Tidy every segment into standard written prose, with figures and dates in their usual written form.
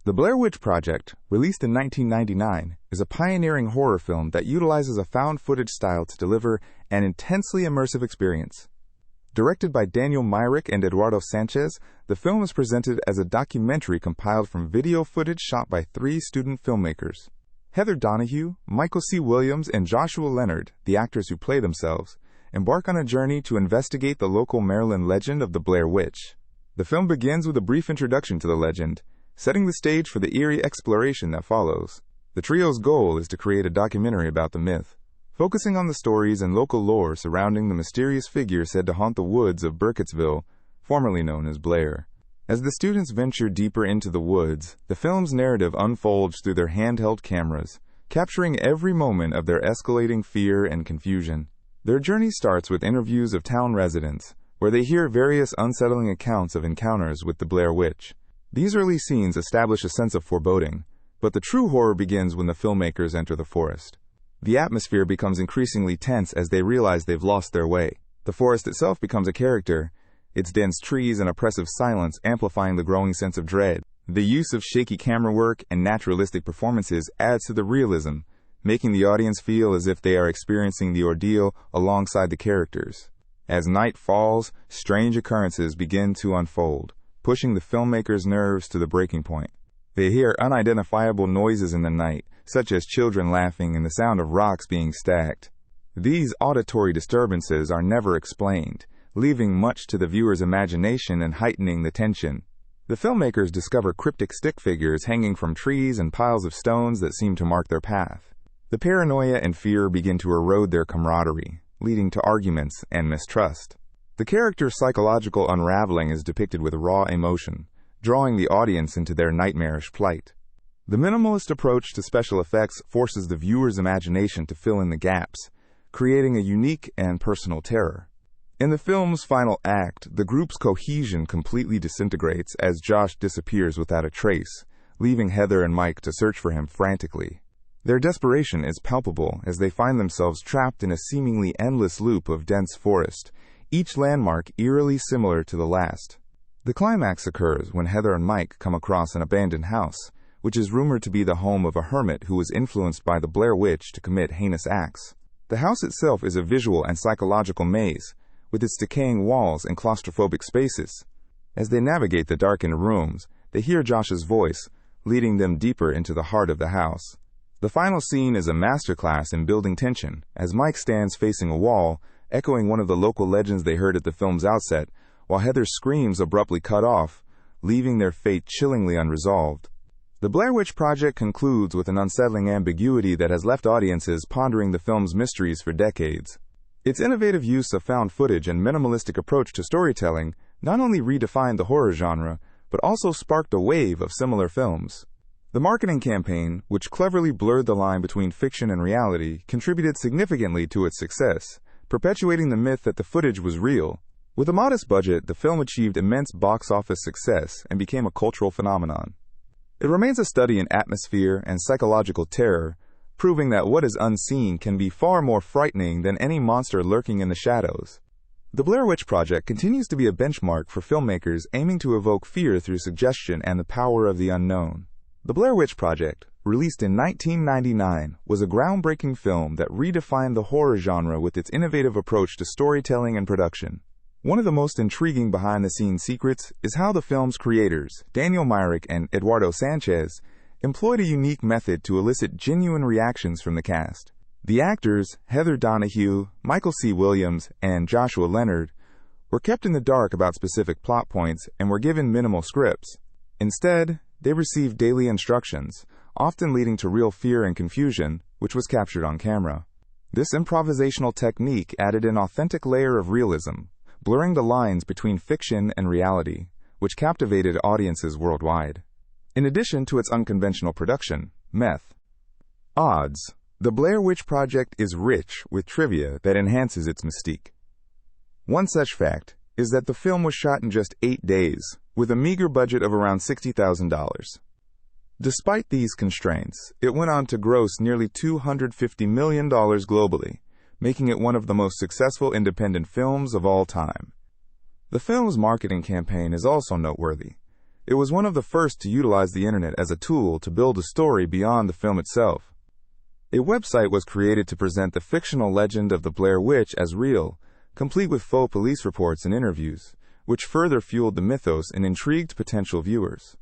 The Blair Witch Project, released in 1999, is a pioneering horror film that utilizes a found footage style to deliver an intensely immersive experience. Directed by Myrick and Eduardo Sánchez, the film is presented as a documentary compiled from video footage shot by 3 student filmmakers. Heather Donahue, Michael C. Williams, and Joshua Leonard, the actors who play themselves, embark on a journey to investigate the local Maryland legend of the Blair Witch. The film begins with a brief introduction to the legend, setting the stage for the eerie exploration that follows. The trio's goal is to create a documentary about the myth, focusing on the stories and local lore surrounding the mysterious figure said to haunt the woods of Burkittsville, formerly known as Blair. As the students venture deeper into the woods, the film's narrative unfolds through their handheld cameras, capturing every moment of their escalating fear and confusion. Their journey starts with interviews of town residents, where they hear various unsettling accounts of encounters with the Blair Witch. These early scenes establish a sense of foreboding, but the true horror begins when the filmmakers enter the forest. The atmosphere becomes increasingly tense as they realize they've lost their way. The forest itself becomes a character, its dense trees and oppressive silence amplifying the growing sense of dread. The use of shaky camera work and naturalistic performances adds to the realism, making the audience feel as if they are experiencing the ordeal alongside the characters. As night falls, strange occurrences begin to unfold, pushing the filmmakers' nerves to the breaking point. They hear unidentifiable noises in the night, such as children laughing and the sound of rocks being stacked. These auditory disturbances are never explained, leaving much to the viewer's imagination and heightening the tension. The filmmakers discover cryptic stick figures hanging from trees and piles of stones that seem to mark their path. The paranoia and fear begin to erode their camaraderie, leading to arguments and mistrust. The character's psychological unraveling is depicted with raw emotion, drawing the audience into their nightmarish plight. The minimalist approach to special effects forces the viewer's imagination to fill in the gaps, creating a unique and personal terror. In the film's final act, the group's cohesion completely disintegrates as Josh disappears without a trace, leaving Heather and Mike to search for him frantically. Their desperation is palpable as they find themselves trapped in a seemingly endless loop of dense forest, each landmark eerily similar to the last. The climax occurs when Heather and Mike come across an abandoned house, which is rumored to be the home of a hermit who was influenced by the Blair Witch to commit heinous acts. The house itself is a visual and psychological maze, with its decaying walls and claustrophobic spaces. As they navigate the darkened rooms, they hear Josh's voice, leading them deeper into the heart of the house. The final scene is a masterclass in building tension, as Mike stands facing a wall, echoing one of the local legends they heard at the film's outset, while Heather's screams abruptly cut off, leaving their fate chillingly unresolved. The Blair Witch Project concludes with an unsettling ambiguity that has left audiences pondering the film's mysteries for decades. Its innovative use of found footage and minimalistic approach to storytelling not only redefined the horror genre, but also sparked a wave of similar films. The marketing campaign, which cleverly blurred the line between fiction and reality, contributed significantly to its success, perpetuating the myth that the footage was real. With a modest budget, the film achieved immense box office success and became a cultural phenomenon. It remains a study in atmosphere and psychological terror, proving that what is unseen can be far more frightening than any monster lurking in the shadows. The Blair Witch Project continues to be a benchmark for filmmakers aiming to evoke fear through suggestion and the power of the unknown. The Blair Witch Project, released in 1999, was a groundbreaking film that redefined the horror genre with its innovative approach to storytelling and production. One of the most intriguing behind-the-scenes secrets is how the film's creators, Myrick and Eduardo Sánchez, employed a unique method to elicit genuine reactions from the cast. The actors, Heather Donahue, Michael C. Williams, and Joshua Leonard, were kept in the dark about specific plot points and were given minimal scripts. Instead, they received daily instructions, often leading to real fear and confusion, which was captured on camera. This improvisational technique added an authentic layer of realism, blurring the lines between fiction and reality, which captivated audiences worldwide. In addition to its unconventional production, odds, The Blair Witch Project is rich with trivia that enhances its mystique. One such fact is that the film was shot in just 8 days, with a meager budget of around $60,000. Despite these constraints, it went on to gross nearly $250 million globally, making it one of the most successful independent films of all time. The film's marketing campaign is also noteworthy. It was one of the first to utilize the internet as a tool to build a story beyond the film itself. A website was created to present the fictional legend of the Blair Witch as real, complete with faux police reports and interviews, which further fueled the mythos and intrigued potential viewers.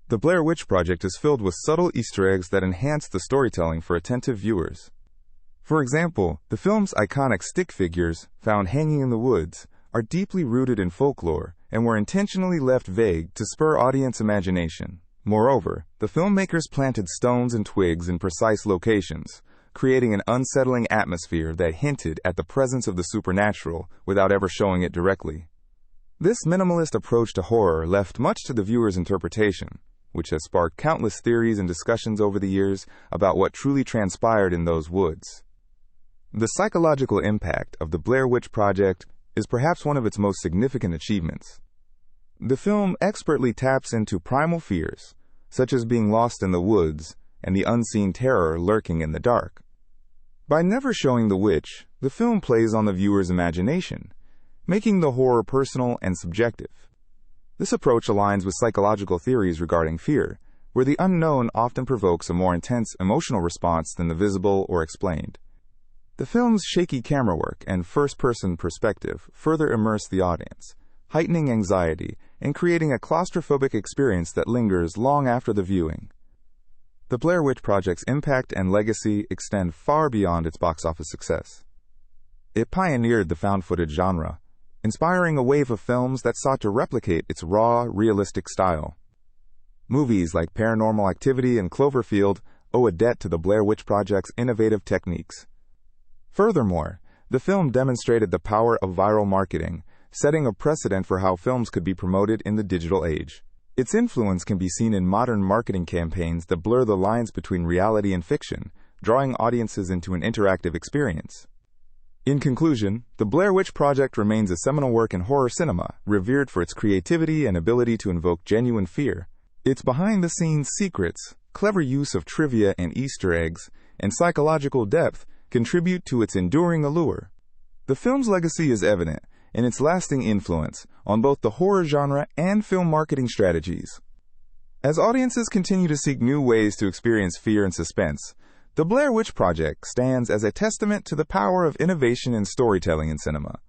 The Blair Witch Project is filled with subtle Easter eggs that enhance the storytelling for attentive viewers. For example, the film's iconic stick figures, found hanging in the woods, are deeply rooted in folklore and were intentionally left vague to spur audience imagination. Moreover, the filmmakers planted stones and twigs in precise locations, creating an unsettling atmosphere that hinted at the presence of the supernatural without ever showing it directly. This minimalist approach to horror left much to the viewer's interpretation, which has sparked countless theories and discussions over the years about what truly transpired in those woods. The psychological impact of the Blair Witch Project is perhaps one of its most significant achievements. The film expertly taps into primal fears, such as being lost in the woods and the unseen terror lurking in the dark. By never showing the witch, the film plays on the viewer's imagination, making the horror personal and subjective. This approach aligns with psychological theories regarding fear, where the unknown often provokes a more intense emotional response than the visible or explained. The film's shaky camera work and first-person perspective further immerse the audience, heightening anxiety and creating a claustrophobic experience that lingers long after the viewing. The Blair Witch Project's impact and legacy extend far beyond its box office success. It pioneered the found footage genre, inspiring a wave of films that sought to replicate its raw, realistic style. Movies like Paranormal Activity and Cloverfield owe a debt to the Blair Witch Project's innovative techniques. Furthermore, the film demonstrated the power of viral marketing, setting a precedent for how films could be promoted in the digital age. Its influence can be seen in modern marketing campaigns that blur the lines between reality and fiction, drawing audiences into an interactive experience. In conclusion, The Blair Witch Project remains a seminal work in horror cinema, revered for its creativity and ability to invoke genuine fear. Its behind-the-scenes secrets, clever use of trivia and Easter eggs, and psychological depth contribute to its enduring allure. The film's legacy is evident in its lasting influence on both the horror genre and film marketing strategies. As audiences continue to seek new ways to experience fear and suspense, The Blair Witch Project stands as a testament to the power of innovation in storytelling in cinema.